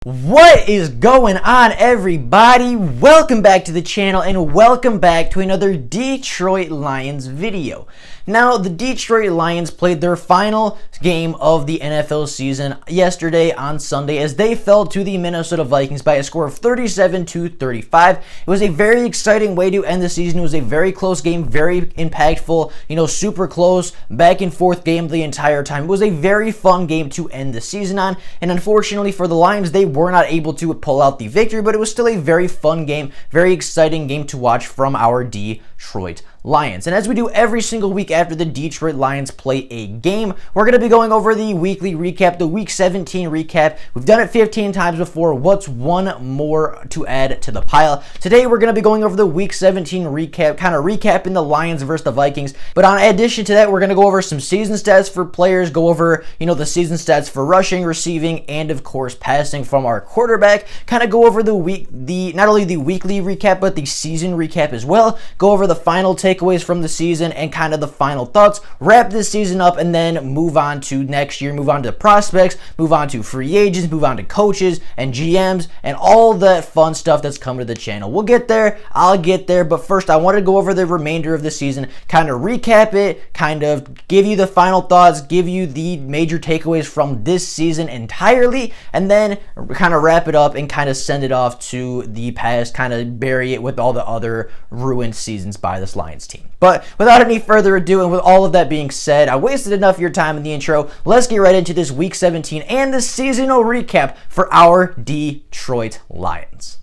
What is going on, everybody? Welcome back to the channel and welcome back to another Detroit Lions video. Now, the Detroit Lions played their final game of the NFL season yesterday on Sunday as they fell to the Minnesota Vikings by a score of 37-35. It was a very exciting way to end the season. It was a very close game, very impactful, super close, back and forth game the entire time. It was a very fun game to end the season on, and unfortunately for the Lions, they were not able to pull out the victory, but it was still a very fun game, very exciting game to watch from our Detroit Lions. And as we do every single week after the Detroit Lions play a game, we're going to be going over the weekly recap, the Week 17 recap. We've done it 15 times before. What's one more to add to the pile? Today, we're going to be going over the Week 17 recap, kind of recapping the Lions versus the Vikings. But in addition to that, we're going to go over some season stats for players, go over, the season stats for rushing, receiving, and of course, passing from our quarterback. Kind of go over not only the weekly recap, but the season recap as well. Go over the final takeaways from the season and kind of the final thoughts, wrap this season up, and then move on to next year, move on to prospects, move on to free agents, move on to coaches and GMs and all that fun stuff that's coming to the channel. We'll get there, I'll get there, but first I want to go over the remainder of the season, kind of recap it, kind of give you the final thoughts, give you the major takeaways from this season entirely, and then kind of wrap it up and kind of send it off to the past, kind of bury it with all the other ruined seasons by this Lions team. But without any further ado, and with all of that being said, I wasted enough of your time in the intro. Let's get right into this Week 17 and the seasonal recap for our Detroit Lions.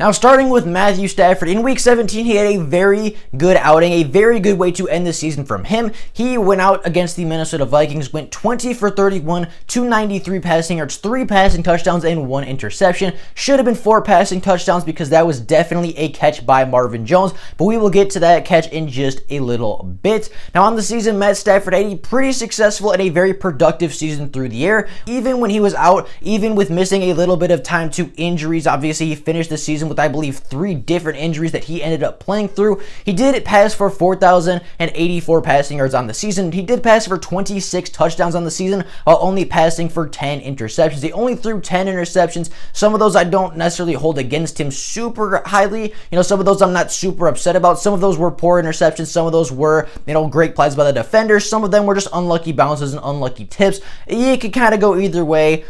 Now, starting with Matthew Stafford, in Week 17, he had a very good outing, a very good way to end the season from him. He went out against the Minnesota Vikings, went 20 for 31, 293 passing yards, 3 passing touchdowns, and 1 interception. Should have been 4 passing touchdowns because that was definitely a catch by Marvin Jones, but we will get to that catch in just a little bit. Now, on the season, Matt Stafford had a pretty successful and a very productive season through the air. Even when he was out, even with missing a little bit of time to injuries, obviously he finished the season with, I believe, 3 different injuries that he ended up playing through. He did pass for 4,084 passing yards on the season. He did pass for 26 touchdowns on the season while only passing for 10 interceptions. He only threw 10 interceptions. Some of those I don't necessarily hold against him super highly. Some of those I'm not super upset about. Some of those were poor interceptions. Some of those were, great plays by the defenders. Some of them were just unlucky bounces and unlucky tips. You could kind of go either way.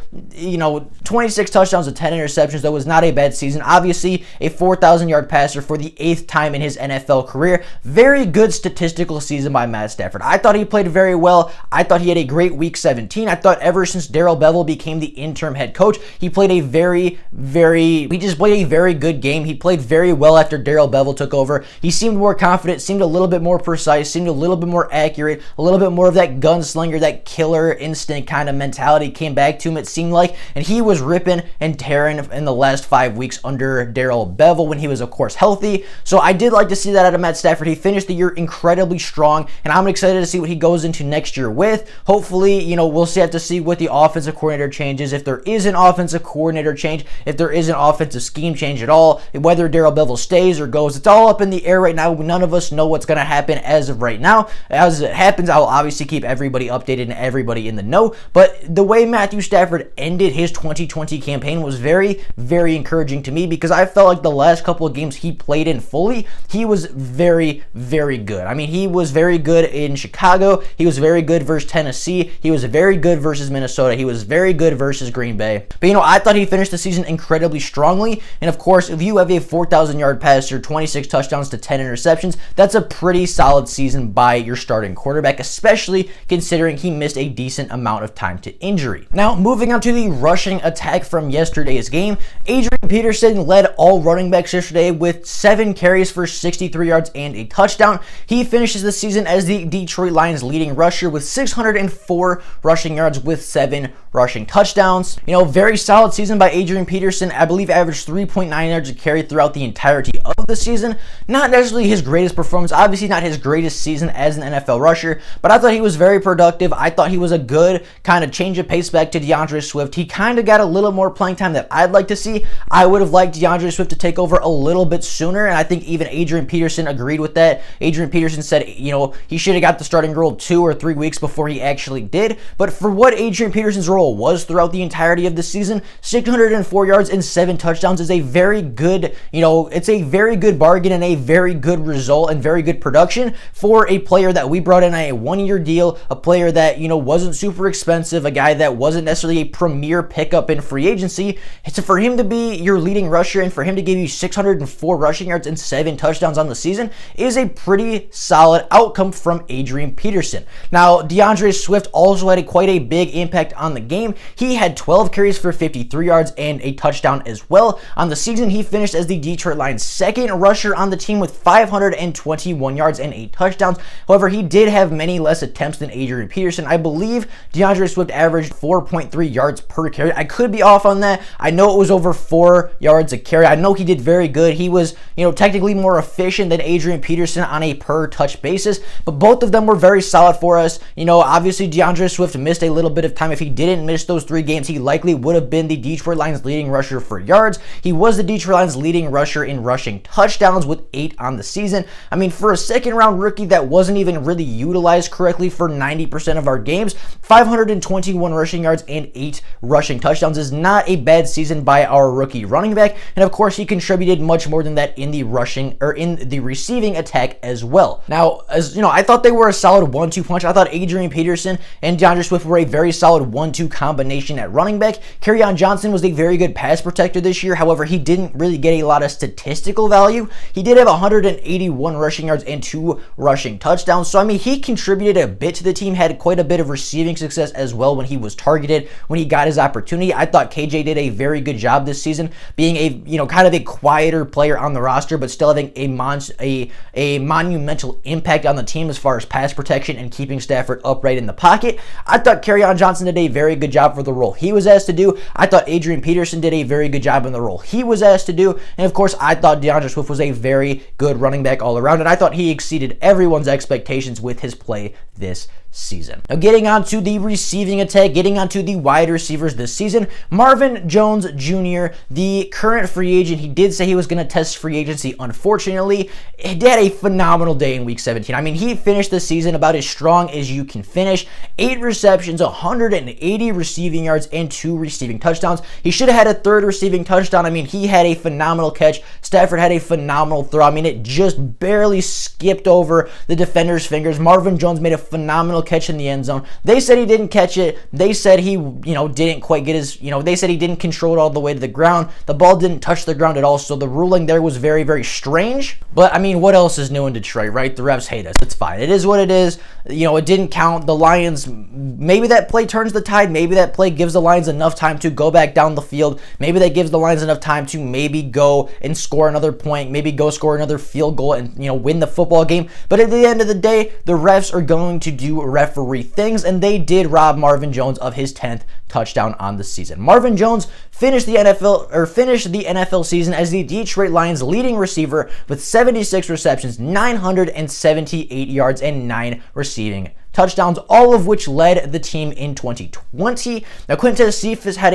26 touchdowns and 10 interceptions, that was not a bad season. Obviously, a 4,000-yard passer for the 8th time in his NFL career. Very good statistical season by Matt Stafford. I thought he played very well. I thought he had a great Week 17. I thought ever since Darrell Bevell became the interim head coach, he played a very good game. He played very well after Darrell Bevell took over. He seemed more confident, seemed a little bit more precise, seemed a little bit more accurate, a little bit more of that gunslinger, that killer instinct kind of mentality came back to him, it seemed like, and he was ripping and tearing in the last 5 weeks under Darrell Bevell when he was, of course, healthy. So I did like to see that out of Matt Stafford. He finished the year incredibly strong, and I'm excited to see what he goes into next year with. Hopefully, we'll have to see what the offensive coordinator changes, if there is an offensive coordinator change, if there is an offensive scheme change at all, whether Darrell Bevell stays or goes. It's all up in the air right now. None of us know what's going to happen as of right now. As it happens, I will obviously keep everybody updated and everybody in the know, but the way Matthew Stafford ended his 2020 campaign was very, very encouraging to me because I felt like the last couple of games he played in fully, he was very, very good. I mean, he was very good in Chicago. He was very good versus Tennessee. He was very good versus Minnesota. He was very good versus Green Bay. But, I thought he finished the season incredibly strongly. And, of course, if you have a 4,000-yard passer, 26 touchdowns to 10 interceptions, that's a pretty solid season by your starting quarterback, especially considering he missed a decent amount of time to injury. Now, moving on to the rushing attack from yesterday's game, Adrian Peterson led led all running backs yesterday with 7 carries for 63 yards and a touchdown. He finishes the season as the Detroit Lions leading rusher with 604 rushing yards with 7 rushing touchdowns. Very solid season by Adrian Peterson. I believe averaged 3.9 yards a carry throughout the entirety of the season. Not necessarily his greatest performance, obviously not his greatest season as an NFL rusher, but I thought he was very productive. I thought he was a good kind of change of pace back to Deandre Swift. He kind of got a little more playing time that I'd like to see. I would have liked Deandre Swift to take over a little bit sooner, and I think even Adrian Peterson agreed with that. Adrian Peterson said, he should have got the starting role 2 or 3 weeks before he actually did. But for what Adrian Peterson's role was throughout the entirety of the season, 604 yards and 7 touchdowns is a very good, it's a very good bargain and a very good result and very good production for a player that we brought in a 1-year deal, a player that, wasn't super expensive, a guy that wasn't necessarily a premier pickup in free agency. It's for him to be your leading rusher and for him to give you 604 rushing yards and 7 touchdowns on the season is a pretty solid outcome from Adrian Peterson. Now, Deandre Swift also had quite a big impact on the game. He had 12 carries for 53 yards and a touchdown as well. On the season, he finished as the Detroit Lions' second rusher on the team with 521 yards and 8 touchdowns. However, he did have many less attempts than Adrian Peterson. I believe Deandre Swift averaged 4.3 yards per carry. I could be off on that. I know it was over 4 yards a carry. I know he did very good. He was, technically more efficient than Adrian Peterson on a per touch basis, but both of them were very solid for us. Obviously Deandre Swift missed a little bit of time. If he didn't miss those 3 games, he likely would have been the Detroit Lions leading rusher for yards. He was the Detroit Lions leading rusher in rushing touchdowns with 8 on the season. I mean, for a second round rookie that wasn't even really utilized correctly for 90% of our games, 521 rushing yards and 8 rushing touchdowns is not a bad season by our rookie running back. And of course, he contributed much more than that in the rushing or in the receiving attack as well. Now, as I thought they were a solid 1-2 punch. I thought Adrian Peterson and Deandre Swift were a very solid 1-2 combination at running back. Carrion Johnson was a very good pass protector this year. However, he didn't really get a lot of statistical value. He did have 181 rushing yards and 2 rushing touchdowns. So, I mean, he contributed a bit to the team, had quite a bit of receiving success as well when he was targeted, when he got his opportunity. I thought KJ did a very good job this season, being a, kind of a quieter player on the roster, but still having a monumental impact on the team as far as pass protection and keeping Stafford upright in the pocket. I thought Carrion Johnson did a very good job for the role he was asked to do. I thought Adrian Peterson did a very good job in the role he was asked to do. And of course, I thought Deandre Swift was a very good running back all around, and I thought he exceeded everyone's expectations with his play this season. Now, getting on to the receiving attack, getting on to the wide receivers this season, Marvin Jones Jr., the current free agent, he did say he was going to test free agency. Unfortunately, he had a phenomenal day in week 17. I mean, he finished the season about as strong as you can finish. 8 receptions, 180 receiving yards, and 2 receiving touchdowns. He should have had a 3rd receiving touchdown. I mean, he had a phenomenal catch. Stafford had a phenomenal throw. I mean, it just barely skipped over the defender's fingers. Marvin Jones made a phenomenal catch in the end zone. They said he didn't catch it. They said he, didn't quite get his, they said he didn't control it all the way to the ground. The ball didn't touch the ground at all. So the ruling there was very, very strange. But I mean, what else is new in Detroit, right? The refs hate us. It's fine. It is what it is. It didn't count. The Lions, maybe that play turns the tide. Maybe that play gives the Lions enough time to go back down the field. Maybe that gives the Lions enough time to maybe go and score another point, maybe go score another field goal and, win the football game. But at the end of the day, the refs are going to do referee things, and they did rob Marvin Jones of his 10th touchdown on the season. Marvin Jones finished the NFL season as the Detroit Lions leading receiver with 76 receptions, 978 yards, and 9 receiving touchdowns, all of which led the team in 2020. Now, Quintez Cephas had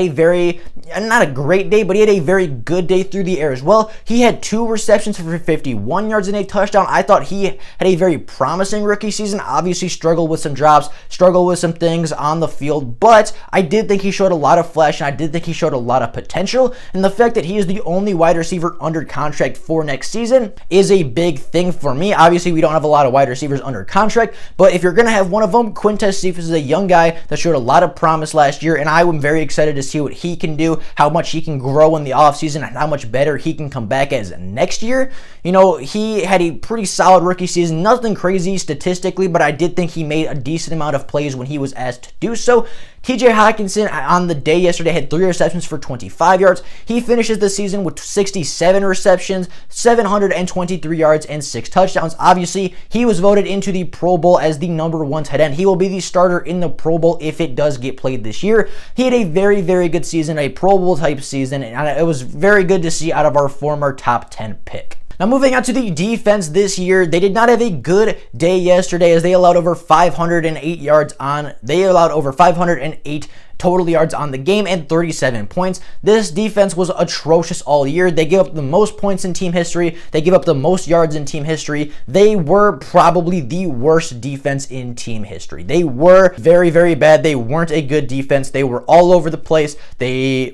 not a great day, but he had a very good day through the air as well. He had 2 receptions for 51 yards and a touchdown. I thought he had a very promising rookie season. Obviously struggled with some drops, struggled with some things on the field, but I did think he showed a lot of flash, and I did think he showed a lot of potential. And the fact that he is the only wide receiver under contract for next season is a big thing for me. Obviously, we don't have a lot of wide receivers under contract, but if you're going to have one of them, Quintez Cephas is a young guy that showed a lot of promise last year, and I am very excited to see what he can do, how much he can grow in the offseason, and how much better he can come back as next year. He had a pretty solid rookie season, nothing crazy statistically, but I did think he made a decent amount of plays when he was asked to do so. TJ Hawkinson on the day yesterday had 3 receptions for 25 yards. He finishes the season with 67 receptions, 723 yards, and 6 touchdowns. Obviously, he was voted into the Pro Bowl as the number 1 tight end. He will be the starter in the Pro Bowl if it does get played this year. He had a very, very good season, a Pro Bowl type season, and it was very good to see out of our former top 10 pick. Now, moving on to the defense this year, they did not have a good day yesterday as they allowed over 508 yards on. They allowed over 508 total yards on the game and 37 points. This defense was atrocious all year. They gave up the most points in team history. They gave up the most yards in team history. They were probably the worst defense in team history. They were very, very bad. They weren't a good defense. They were all over the place. They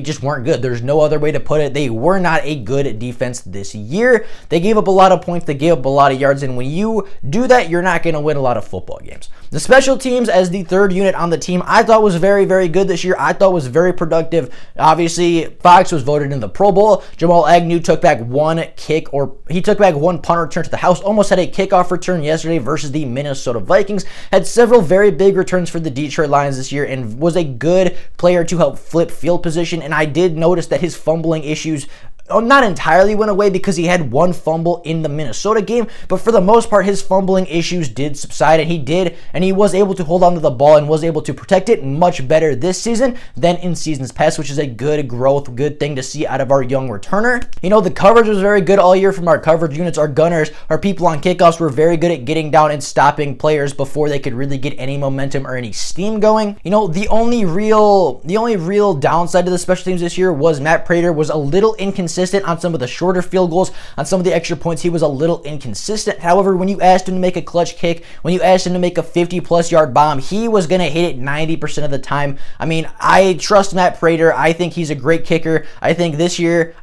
just weren't good. There's no other way to put it. They were not a good defense this year. They gave up a lot of points. They gave up a lot of yards. And when you do that, you're not going to win a lot of football games. The special teams as the third unit on the team, I thought was very, very good this year. I thought was very productive. Obviously, Fox was voted in the Pro Bowl. Jamal Agnew took back one punt return to the house. Almost had a kickoff return yesterday versus the Minnesota Vikings. Had several very big returns for the Detroit Lions this year and was a good player to help flip field position. And I did notice that his fumbling issues not entirely went away because he had one fumble in the Minnesota game, but for the most part, his fumbling issues did subside, and he was able to hold on to the ball and was able to protect it much better this season than in seasons past, which is a good growth, good thing to see out of our young returner. You know, the coverage was very good all year from our coverage units. Our gunners, our people on kickoffs were very good at getting down and stopping players before they could really get any momentum or any steam going. You know, the only real downside to the special teams this year was Matt Prater was a little inconsistent on some of the shorter field goals, on some of the extra points. He was a little inconsistent. However, when you asked him to make a clutch kick, when you asked him to make a 50-plus yard bomb, he was going to hit it 90% of the time. I mean, I trust Matt Prater. I think he's a great kicker. I think this year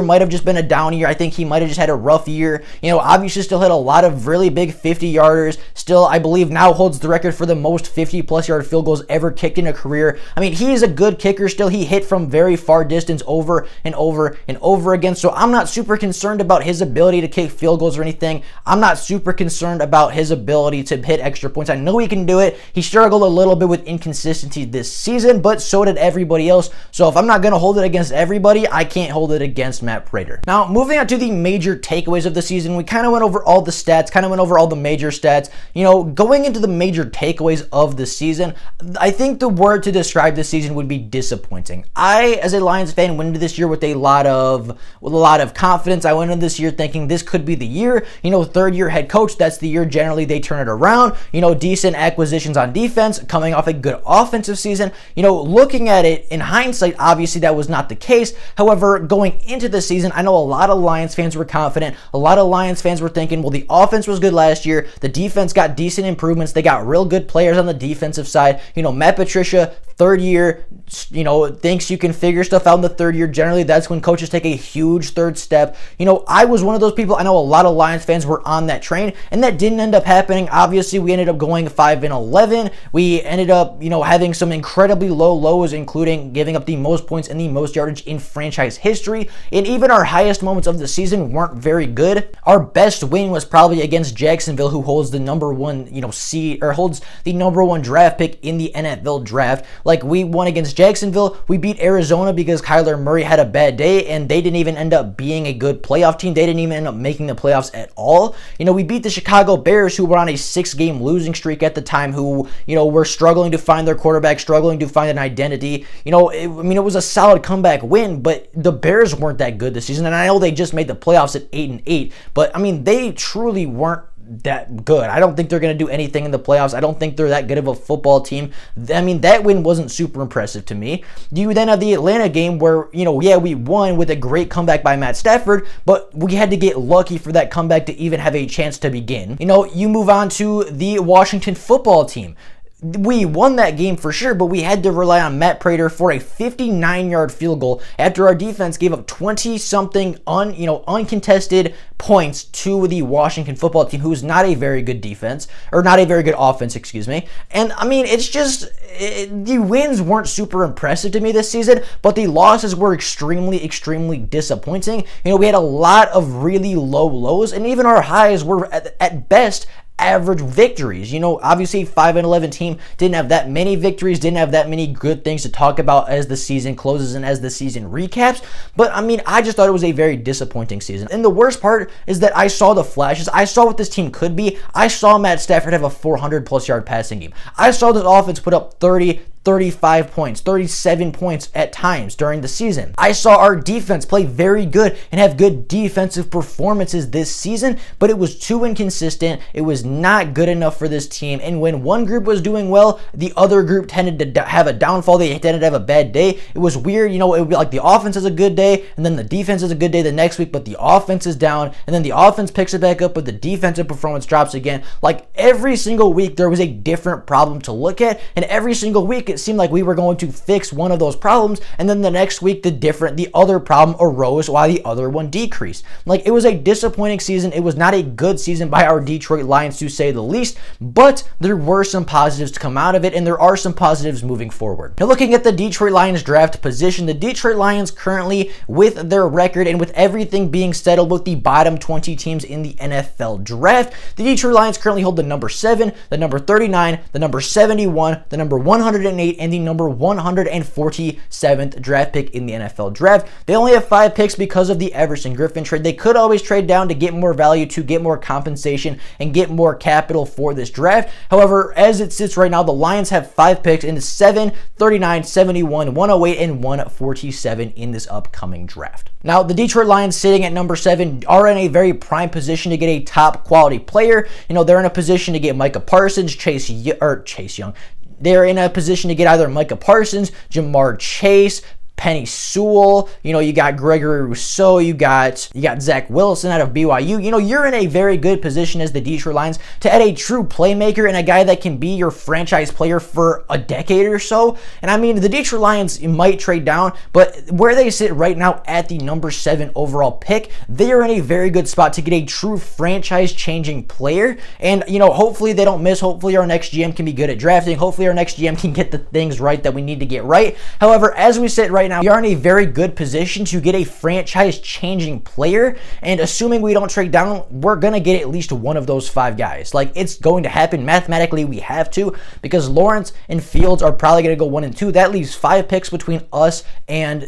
might have just been a down year. I think he might have just had a rough year. You know, obviously still had a lot of really big 50-yarders. Still, I believe now holds the record for the most 50-plus yard field goals ever kicked in a career. I mean, he is a good kicker still. He hit from very far distance over and over and over again. So I'm not super concerned about his ability to kick field goals or anything. I'm not super concerned about his ability to hit extra points. I know he can do it. He struggled a little bit with inconsistency this season, but so did everybody else. So if I'm not going to hold it against everybody, I can't hold it against Matt Prater. Now, moving on to the major takeaways of the season, we kind of went over all the stats, kind of went over all the major stats. You know, going into the major takeaways of the season, I think the word to describe this season would be disappointing. I, as a Lions fan, went into this year with a lot of confidence. I went into this year thinking this could be the year. You know, third year head coach, that's the year generally they turn it around. You know, decent acquisitions on defense, coming off a good offensive season. You know, looking at it in hindsight, obviously that was not the case. However, going into the season, I know a lot of Lions fans were confident. A lot of Lions fans were thinking, well, the offense was good last year. The defense got decent improvements. They got real good players on the defensive side. You know, Matt Patricia, third year, you know, thinks you can figure stuff out in the third year. Generally, that's when coaches take a huge third step. You know, I was one of those people. I know a lot of Lions fans were on that train, and that didn't end up happening. Obviously, we ended up going 5-11. We ended up, you know, having some incredibly low lows, including giving up the most points and the most yardage in franchise history. And even our highest moments of the season weren't very good. Our best win was probably against Jacksonville, who holds the number one, seed, or holds the number one draft pick in the NFL draft. Like, we won against Jacksonville. We beat Arizona because Kyler Murray had a bad day, and they didn't even end up being a good playoff team. They didn't even end up making the playoffs at all. You know, we beat the Chicago Bears, who were on a 6-game losing streak at the time, who, were struggling to find their quarterback, struggling to find an identity. It was a solid comeback win, but the Bears weren't that good this season, and I know they just made the playoffs at 8-8, but, they truly weren't that good. I don't think they're going to do anything in the playoffs. I don't think they're that good of a football team. That win wasn't super impressive to me. You then have the Atlanta game where, we won with a great comeback by Matt Stafford, but we had to get lucky for that comeback to even have a chance to begin. You move on to the Washington football team. We won that game for sure, but we had to rely on Matt Prater for a 59-yard field goal after our defense gave up 20-something uncontested points to the Washington football team, who's not a very good defense, or not a very good offense, excuse me. And it's just, the wins weren't super impressive to me this season, but the losses were extremely, extremely disappointing. We had a lot of really low lows, and even our highs were at best average victories. Obviously 5-11 team didn't have that many victories, didn't have that many good things to talk about as the season closes and as the season recaps. But I just thought it was a very disappointing season. And the worst part is that I saw the flashes. I saw what this team could be. I saw Matt Stafford have a 400+ yard passing game. I saw this offense put up 30, 35 points, 37 points at times during the season. I saw our defense play very good and have good defensive performances this season, but it was too inconsistent. It was not good enough for this team. And when one group was doing well, the other group tended to have a downfall. They tended to have a bad day. It was weird. It would be like the offense has a good day and then the defense has a good day the next week, but the offense is down, and then the offense picks it back up, but the defensive performance drops again. Like every single week, there was a different problem to look at, and every single week, it seemed like we were going to fix one of those problems, and then the next week the other problem arose while the other one decreased. Like, it was a disappointing season. It was not a good season by our Detroit Lions, to say the least, but there were some positives to come out of it, and there are some positives moving forward. Now, looking at the Detroit Lions draft position, the Detroit Lions currently, with their record and with everything being settled with the bottom 20 teams in the NFL draft, the Detroit Lions currently hold the number 7, the number 39, the number 71, the number 108, and the number 147th draft pick in the NFL draft. They only have 5 picks because of the Everson Griffin trade. They could always trade down to get more value, to get more compensation, and get more capital for this draft. However, as it sits right now, the Lions have 5 picks in 7, 39, 71, 108, and 147 in this upcoming draft. Now, the Detroit Lions, sitting at number 7, are in a very prime position to get a top quality player. They're in a position to get Micah Parsons, Chase Young. They're in a position to get either Micah Parsons, Jamar Chase, Penny Sewell, you got Gregory Rousseau, you got Zach Wilson out of BYU. You're in a very good position as the Detroit Lions to add a true playmaker and a guy that can be your franchise player for a decade or so. And the Detroit Lions might trade down, but where they sit right now at the number 7 overall pick, they are in a very good spot to get a true franchise-changing player. And, hopefully they don't miss. Hopefully our next GM can be good at drafting. Hopefully our next GM can get the things right that we need to get right. However, as we sit right now, we are in a very good position to get a franchise-changing player, and assuming we don't trade down, we're going to get at least one of those 5 guys. Like, it's going to happen. Mathematically, we have to, because Lawrence and Fields are probably going to go 1 and 2. That leaves 5 picks between us and,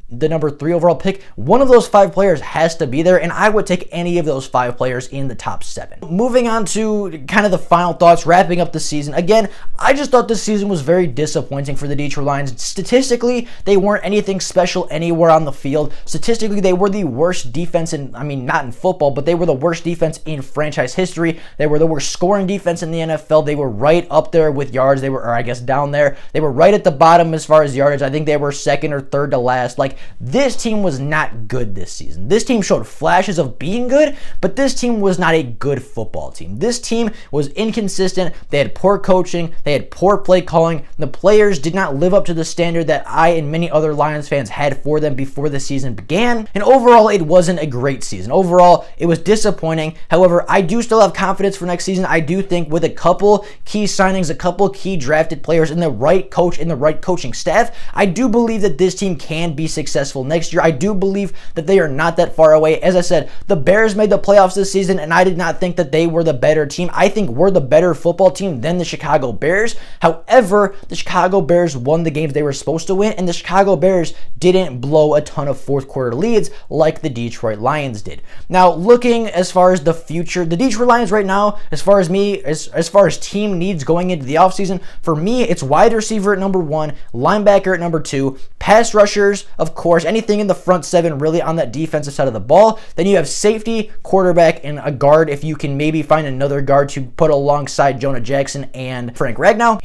the number 3 overall pick. One of those 5 players has to be there, and I would take any of those 5 players in the top 7. Moving on to kind of the final thoughts, wrapping up the season. Again, I just thought this season was very disappointing for the Detroit Lions. Statistically, they weren't anything special anywhere on the field. Statistically, they were the worst defense not in football, but they were the worst defense in franchise history. They were the worst scoring defense in the NFL. They were right up there with yards. They were, down there. They were right at the bottom as far as yardage. I think they were 2nd or 3rd to last. This team was not good this season. This team showed flashes of being good, but this team was not a good football team. This team was inconsistent. They had poor coaching. They had poor play calling. The players did not live up to the standard that I and many other Lions fans had for them before the season began. And overall, it wasn't a great season. Overall, it was disappointing. However, I do still have confidence for next season. I do think with a couple key signings, a couple key drafted players, and the right coach and the right coaching staff, I do believe that this team can be successful next year. I do believe that they are not that far away. As I said, the Bears made the playoffs this season, and I did not think that they were the better team. I think we're the better football team than the Chicago Bears. However, the Chicago Bears won the games they were supposed to win, and the Chicago Bears didn't blow a ton of 4th quarter leads like the Detroit Lions did. Now, looking as far as the future, the Detroit Lions right now, as far as team needs going into the offseason, for me, it's wide receiver at number 1, linebacker at number 2, pass rushers, of course, anything in the front 7 really on that defensive side of the ball. Then you have safety, quarterback, and a guard if you can maybe find another guard to put alongside Jonah Jackson and Frank Ragnow.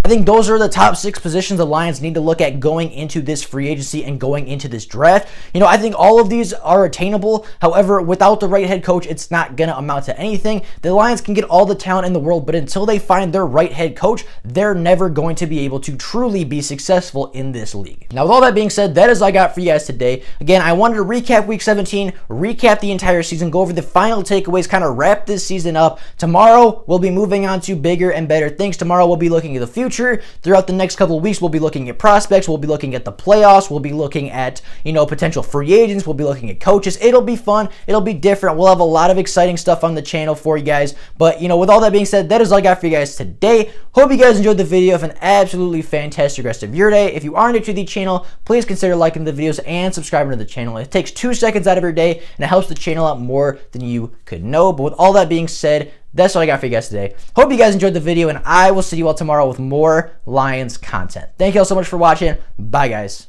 I think those are the top 6 positions the Lions need to look at going into this free agency and going into this draft. I think all of these are attainable. However, without the right head coach, it's not going to amount to anything. The Lions can get all the talent in the world, but until they find their right head coach, they're never going to be able to truly be successful in this league. Now, with all that being said, that is like got for you guys today. Again, I wanted to recap week 17, recap the entire season, go over the final takeaways, kind of wrap this season up. Tomorrow, we'll be moving on to bigger and better things. Tomorrow, we'll be looking at the future. Throughout the next couple of weeks, we'll be looking at prospects. We'll be looking at the playoffs. We'll be looking at, potential free agents. We'll be looking at coaches. It'll be fun. It'll be different. We'll have a lot of exciting stuff on the channel for you guys. But, with all that being said, that is all I got for you guys today. Hope you guys enjoyed the video. Have an absolutely fantastic rest of your day. If you are new to the channel, please consider liking the videos and subscribing to the channel. It takes 2 seconds out of your day, and it helps the channel out more than you could know. But with all that being said, that's all I got for you guys today. Hope you guys enjoyed the video, and I will see you all tomorrow with more Lions content. Thank you all so much for watching. Bye, guys.